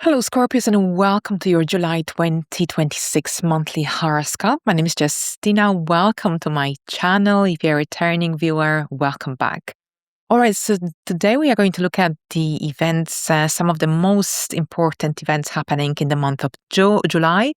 Hello, Scorpios, and welcome to your July 2026 monthly horoscope. My name is Justina. Welcome to my channel. If you're a returning viewer, welcome back. All right, so today we are going to look at the events, some of the most important events happening in the month of July,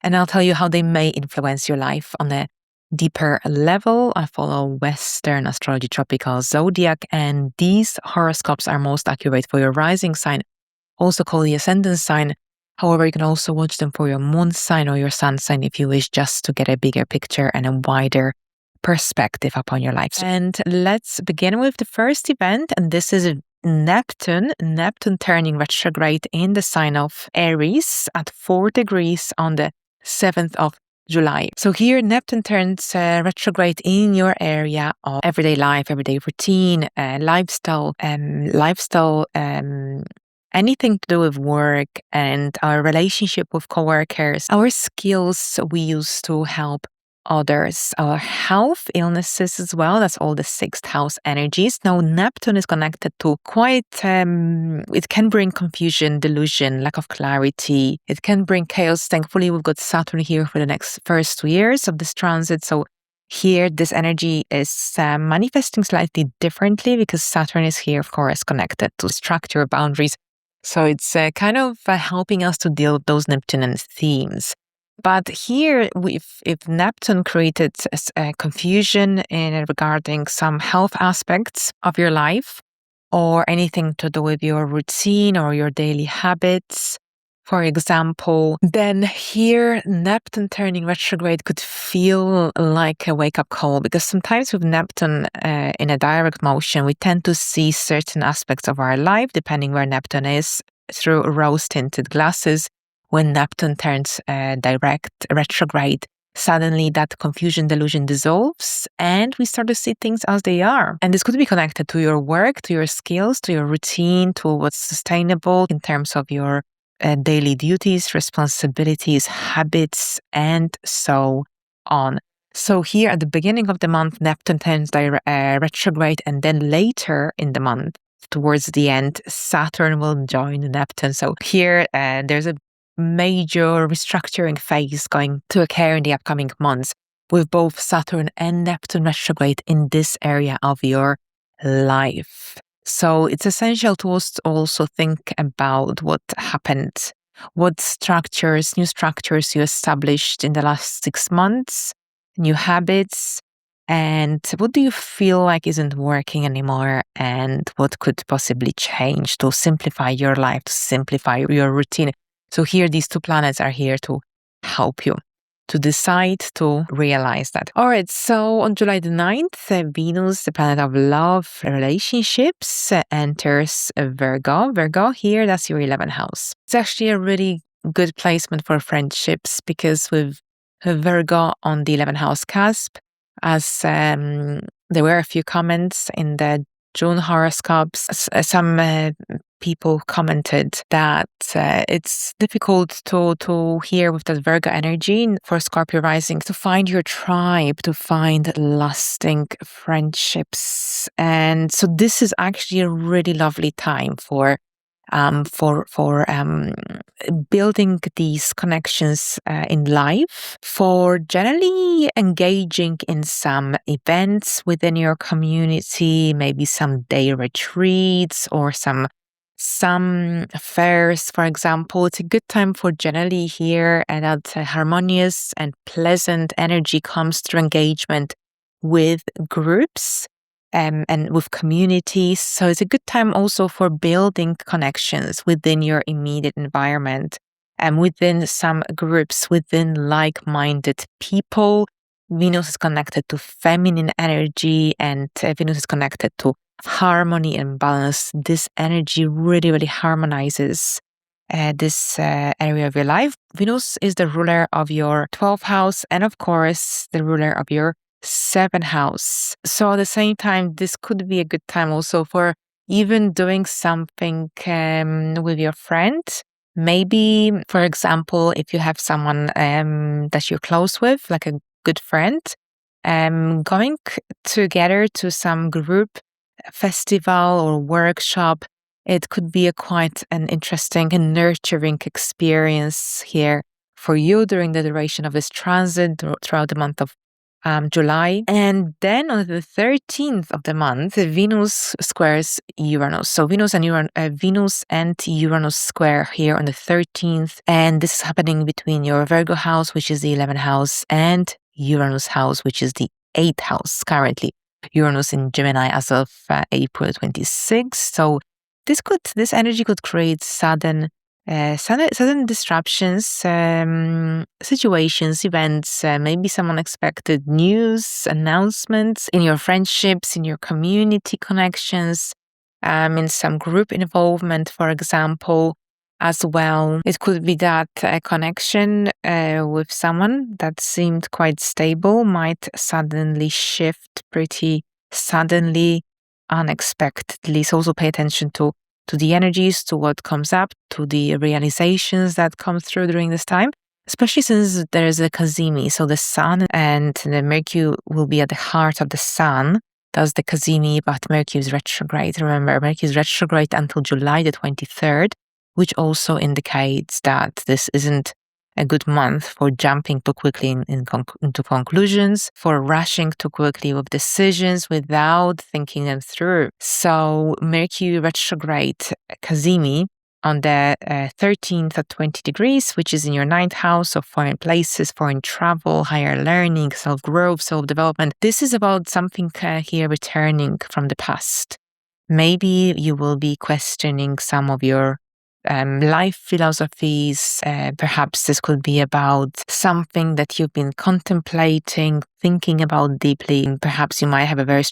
and I'll tell you how they may influence your life on a deeper level. I follow Western astrology tropical zodiac, and these horoscopes are most accurate for your rising sign, also called the ascendant sign. However, you can also watch them for your moon sign or your sun sign if you wish, just to get a bigger picture and a wider perspective upon your life. And let's begin with the first event, and this is Neptune. Neptune turning retrograde in the sign of Aries at 4 degrees on the 7th of July. So here Neptune turns retrograde in your area of everyday life, everyday routine, lifestyle, anything to do with work and our relationship with coworkers, our skills we use to help others, our health, illnesses as well. That's all the sixth house energies. Now, Neptune is connected to quite, it can bring confusion, delusion, lack of clarity. It can bring chaos. Thankfully, we've got Saturn here for the first 2 years of this transit. So here, this energy is manifesting slightly differently because Saturn is here, of course, connected to structure, boundaries. So it's kind of helping us to deal with those Neptunian themes. But here, if Neptune created confusion regarding some health aspects of your life or anything to do with your routine or your daily habits, for example, then here Neptune turning retrograde could feel like a wake-up call, because sometimes with Neptune in a direct motion, we tend to see certain aspects of our life, depending where Neptune is, through rose-tinted glasses. When Neptune turns direct retrograde, suddenly that confusion, delusion dissolves and we start to see things as they are. And this could be connected to your work, to your skills, to your routine, to what's sustainable in terms of your daily duties, responsibilities, habits, and so on. So here at the beginning of the month, Neptune turns retrograde, and then later in the month, towards the end, Saturn will join Neptune. So here there's a major restructuring phase going to occur in the upcoming months with both Saturn and Neptune retrograde in this area of your life. So it's essential to also think about what happened, what new structures you established in the last 6 months, new habits, and what do you feel like isn't working anymore, and what could possibly change to simplify your life, to simplify your routine. So here, these two planets are here to help you to decide to realize that. All right, so on July the 9th, Venus, the planet of love, relationships, enters Virgo. Virgo here, that's your 11th house. It's actually a really good placement for friendships, because with Virgo on the 11th house cusp, as there were a few comments in the June horoscopes, some people commented that it's difficult to hear with that Virgo energy for Scorpio rising to find your tribe, to find lasting friendships. And so this is actually a really lovely time for building these connections in life, for generally engaging in some events within your community, maybe some day retreats or some fairs, for example. It's a good time for generally here, and that harmonious and pleasant energy comes through engagement with groups and with communities. So it's a good time also for building connections within your immediate environment and within some groups, within like-minded people. Venus is connected to feminine energy, and Venus is connected to harmony and balance. This energy really, really harmonizes this area of your life. Venus is the ruler of your 12th house, and of course, the ruler of your 7th house. So at the same time, this could be a good time also for even doing something with your friend. Maybe, for example, if you have someone that you're close with, like a good friend, going together to some group festival or workshop It could be a quite an interesting and nurturing experience here for you during the duration of this transit throughout the month of July. And then on the 13th of the month, Venus squares Uranus. So Venus and Uranus square here on the 13th. And this is happening between your Virgo house, which is the 11th house, and Uranus house, which is the 8th house currently. Uranus in Gemini as of April 26th. So this energy could create sudden disruptions, situations, events, maybe some unexpected news, announcements in your friendships, in your community connections, in some group involvement, for example, as well. It could be that a connection with someone that seemed quite stable might suddenly shift pretty suddenly, unexpectedly. So also pay attention to the energies, to what comes up, to the realizations that come through during this time, especially since there is a Cazimi. So the Sun and the Mercury will be at the heart of the Sun. That's the Cazimi, but Mercury is retrograde. Remember, Mercury is retrograde until July the 23rd, which also indicates that this isn't a good month for jumping too quickly into conclusions, for rushing too quickly with decisions without thinking them through. So Mercury retrograde Cazimi on the 13th at 20 degrees, which is in your 9th house of foreign places, foreign travel, higher learning, self-growth, self-development. This is about something here returning from the past. Maybe you will be questioning some of your life philosophies. Perhaps this could be about something that you've been contemplating, thinking about deeply. Perhaps you might have a very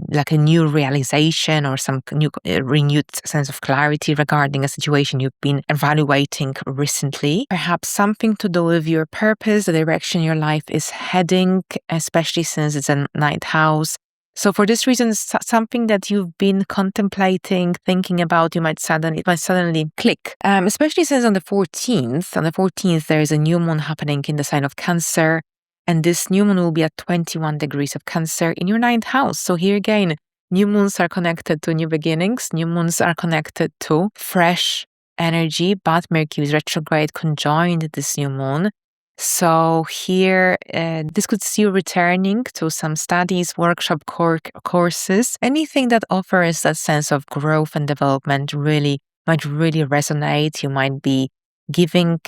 like a new realization or some new renewed sense of clarity regarding a situation you've been evaluating recently. Perhaps something to do with your purpose, the direction your life is heading, especially since it's a 9th house. So for this reason, something that you've been contemplating, thinking about, it might suddenly click. Especially since on the 14th, there is a new moon happening in the sign of Cancer. And this new moon will be at 21 degrees of Cancer in your 9th house. So here again, new moons are connected to new beginnings. New moons are connected to fresh energy, but Mercury is retrograde conjoined this new moon. So here, this could see you returning to some studies, workshop courses, anything that offers that sense of growth and development might really resonate. You might be giving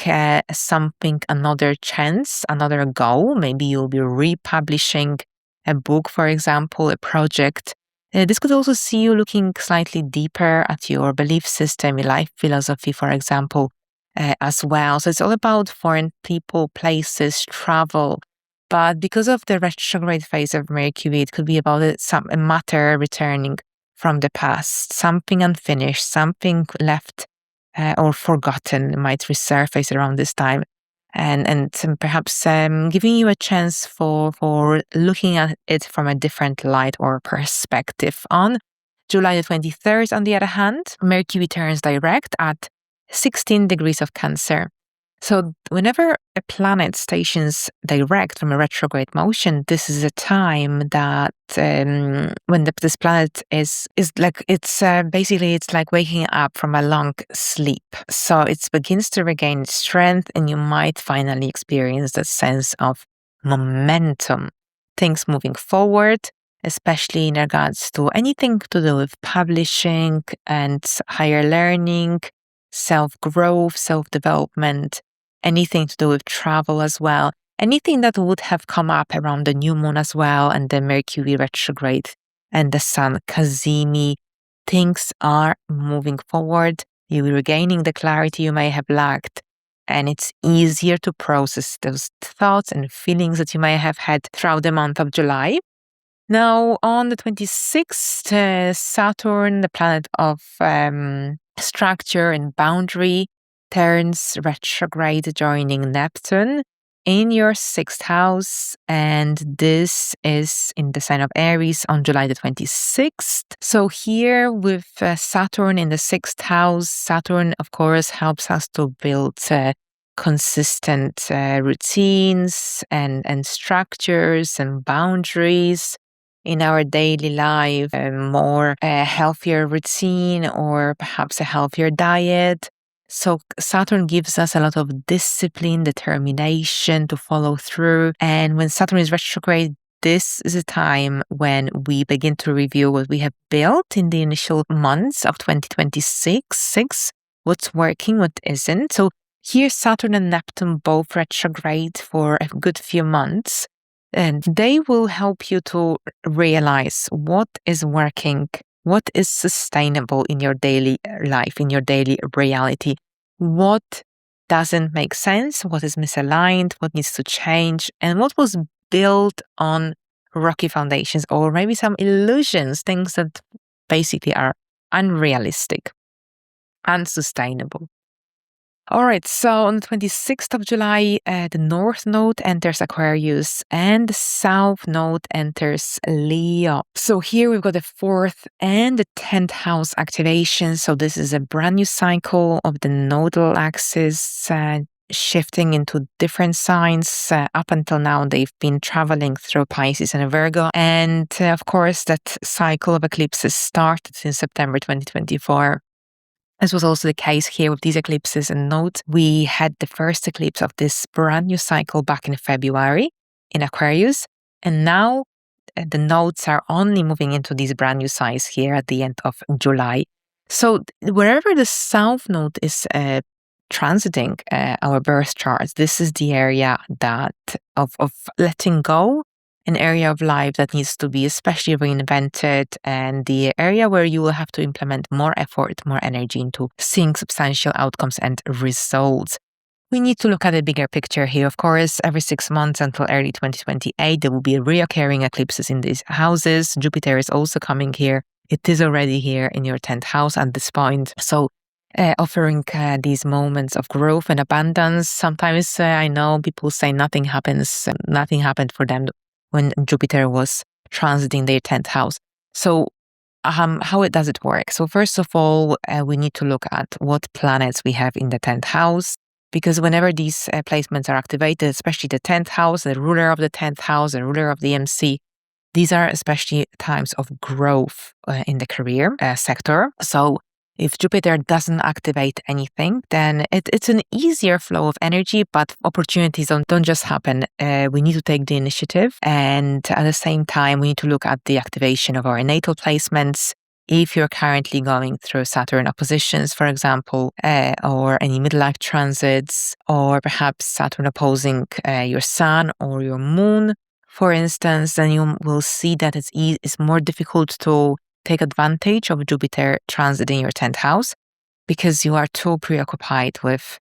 something another chance, another go. Maybe you'll be republishing a book, for example, a project. This could also see you looking slightly deeper at your belief system, your life philosophy, for example, as well. So it's all about foreign people, places, travel. But because of the retrograde phase of Mercury, it could be about a matter returning from the past, something unfinished, something left or forgotten might resurface around this time. And perhaps giving you a chance for looking at it from a different light or perspective. On July the 23rd, on the other hand, Mercury turns direct at 16 degrees of Cancer. So whenever a planet stations direct from a retrograde motion, this is a time that when this planet is like, it's like waking up from a long sleep. So it begins to regain strength and you might finally experience that sense of momentum, things moving forward, especially in regards to anything to do with publishing and higher learning, self-growth, self-development, anything to do with travel as well, anything that would have come up around the new moon as well, and the Mercury retrograde and the Sun Cazimi. Things are moving forward. You're regaining the clarity you may have lacked, and it's easier to process those thoughts and feelings that you may have had throughout the month of July. Now, on the 26th, Saturn, the planet of structure and boundary, turns retrograde, joining Neptune in your 6th house, and this is in the sign of Aries on July the 26th. So here with Saturn in the 6th house, Saturn, of course, helps us to build consistent routines and structures and boundaries. in our daily life, a more healthier routine, or perhaps a healthier diet. So Saturn gives us a lot of discipline, determination to follow through. And when Saturn is retrograde, this is a time when we begin to review what we have built in the initial months of 2026, what's working, what isn't. So here, Saturn and Neptune both retrograde for a good few months, and they will help you to realize what is working, what is sustainable in your daily life, in your daily reality, what doesn't make sense, what is misaligned, what needs to change, and what was built on rocky foundations, or maybe some illusions, things that basically are unrealistic, unsustainable. All right, so on the 26th of July, the North Node enters Aquarius and the South Node enters Leo. So here we've got the 4th and the 10th house activation. So this is a brand new cycle of the nodal axis shifting into different signs. Up until now, they've been traveling through Pisces and Virgo. And of course, that cycle of eclipses started in September 2024. This was also the case here with these eclipses and nodes. We had the first eclipse of this brand new cycle back in February in Aquarius. And now the nodes are only moving into these brand new signs here at the end of July. So wherever the South Node is transiting our birth charts, this is the area that of letting go, an area of life that needs to be especially reinvented, and the area where you will have to implement more effort, more energy into seeing substantial outcomes and results. We need to look at a bigger picture here. Of course, every 6 months until early 2028, there will be reoccurring eclipses in these houses. Jupiter is also coming here. It is already here in your 10th house at this point. So offering these moments of growth and abundance. Sometimes I know people say nothing happened for them when Jupiter was transiting their 10th house. So how does it work? So first of all, we need to look at what planets we have in the 10th house, because whenever these placements are activated, especially the 10th house, the ruler of the 10th house, the ruler of the MC, these are especially times of growth in the career sector. So if Jupiter doesn't activate anything, then it's an easier flow of energy, but opportunities don't just happen. We need to take the initiative. And at the same time, we need to look at the activation of our natal placements. If you're currently going through Saturn oppositions, for example, or any midlife transits, or perhaps Saturn opposing your Sun or your Moon, for instance, then you will see that it's more difficult to take advantage of Jupiter transit in your 10th house, because you are too preoccupied with,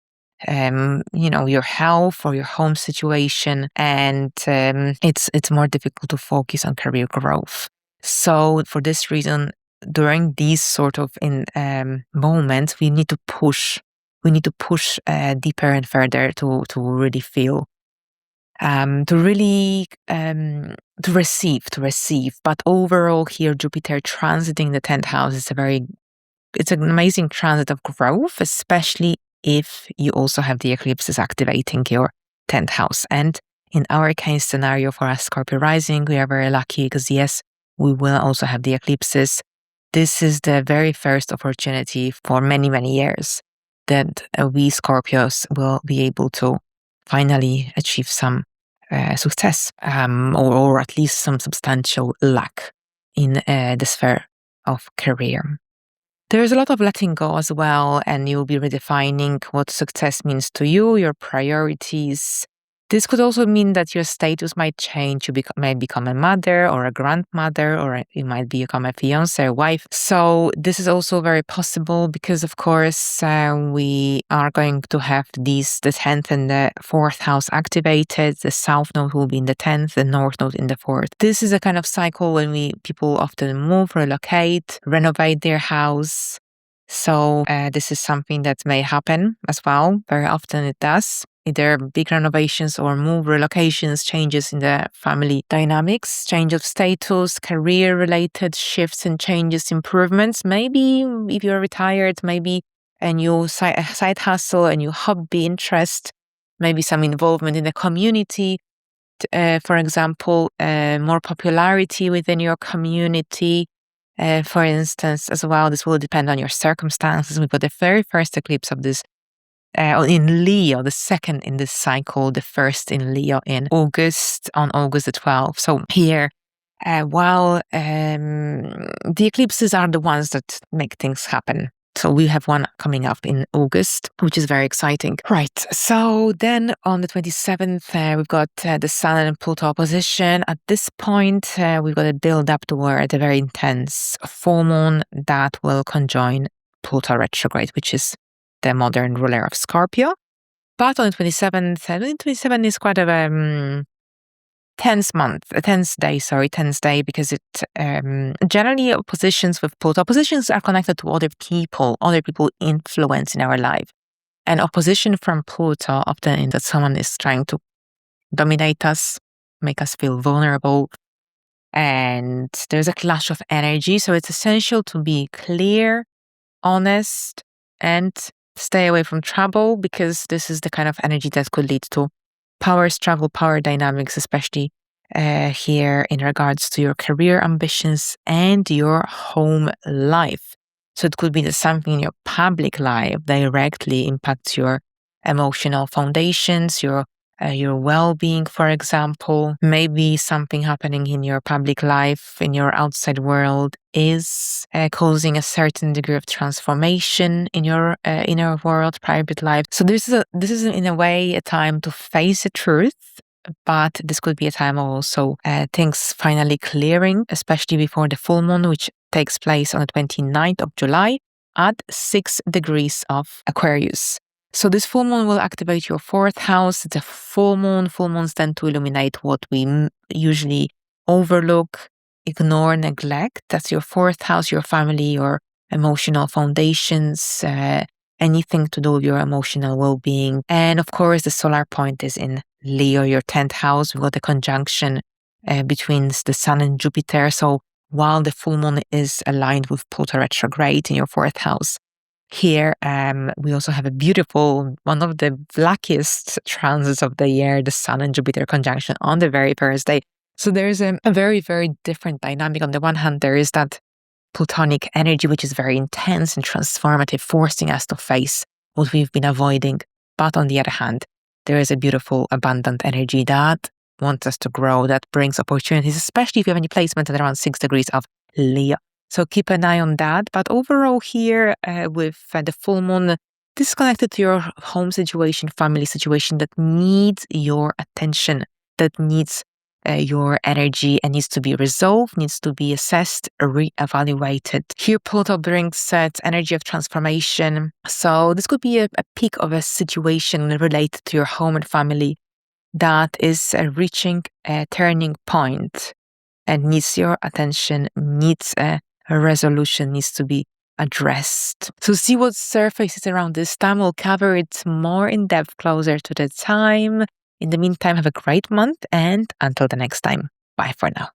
your health or your home situation, and it's more difficult to focus on career growth. So for this reason, during these sort of moments, we need to push. We need to push deeper and further to really feel. To receive. But overall here, Jupiter transiting the 10th house is it's an amazing transit of growth, especially if you also have the eclipses activating your 10th house. And in our case scenario for us Scorpio rising, we are very lucky because yes, we will also have the eclipses. This is the very first opportunity for many, many years that we Scorpios will be able to finally achieve some success, or at least some substantial luck in the sphere of career. There's a lot of letting go as well, and you'll be redefining what success means to you, your priorities. This could also mean that your status might change. You might become a mother or a grandmother, or you might become a fiancé or wife. So this is also very possible because, of course, we are going to have the 10th and the 4th house activated. The South Node will be in the 10th, the North Node in the 4th. This is a kind of cycle when people often move, relocate, renovate their house. So this is something that may happen as well. Very often it does. Either big renovations or move, relocations, changes in the family dynamics, change of status, career-related shifts and changes, improvements. Maybe if you're retired, maybe a new side hustle, a new hobby, interest, maybe some involvement in the community. for example, more popularity within your community. For instance, as well, this will depend on your circumstances. We've got the very first eclipse of this in Leo, the second in this cycle, the first in Leo on August the 12th. So here, while the eclipses are the ones that make things happen. So we have one coming up in August, which is very exciting. Right. So then on the 27th, we've got the Sun and Pluto opposition. At this point, we've got to build up toward a very intense full moon that will conjoin Pluto retrograde, which is the modern ruler of Scorpio. But on the 27th, 27 is quite a tense day, because it generally oppositions with Pluto. Oppositions are connected to other people influence in our life. And opposition from Pluto often in that someone is trying to dominate us, make us feel vulnerable. And there's a clash of energy. So it's essential to be clear, honest, and stay away from trouble, because this is the kind of energy that could lead to power struggle, power dynamics, especially here in regards to your career ambitions and your home life. So it could be that something in your public life directly impacts your emotional foundations, your well-being, for example. Maybe something happening in your public life, in your outside world, is causing a certain degree of transformation in your inner world, private life. So this is in a way a time to face the truth, but this could be a time of also things finally clearing, especially before the full moon, which takes place on the 29th of July at 6 degrees of Aquarius. So this full moon will activate your 4th house. It's a full moon. Full moons tend to illuminate what we usually overlook, ignore, neglect. That's your 4th house, your family, your emotional foundations, anything to do with your emotional well-being. And of course, the solar point is in Leo, your 10th house. We've got a conjunction between the Sun and Jupiter. So while the full moon is aligned with Pluto retrograde in your 4th house, here, we also have a beautiful, one of the luckiest transits of the year, the Sun and Jupiter conjunction on the very first day. So there's a very, very different dynamic. On the one hand, there is that Plutonic energy, which is very intense and transformative, forcing us to face what we've been avoiding. But on the other hand, there is a beautiful, abundant energy that wants us to grow, that brings opportunities, especially if you have any placement at around 6 degrees of Leo. So keep an eye on that. But overall here with the full moon, this is connected to your home situation, family situation that needs your attention, that needs your energy and needs to be resolved, needs to be assessed, reevaluated. Here Pluto brings energy of transformation. So this could be a peak of a situation related to your home and family that is reaching a turning point and needs your attention, needs a resolution, needs to be addressed. So see what surfaces around this time. We'll cover it more in depth closer to the time. In the meantime, have a great month, and until the next time, bye for now.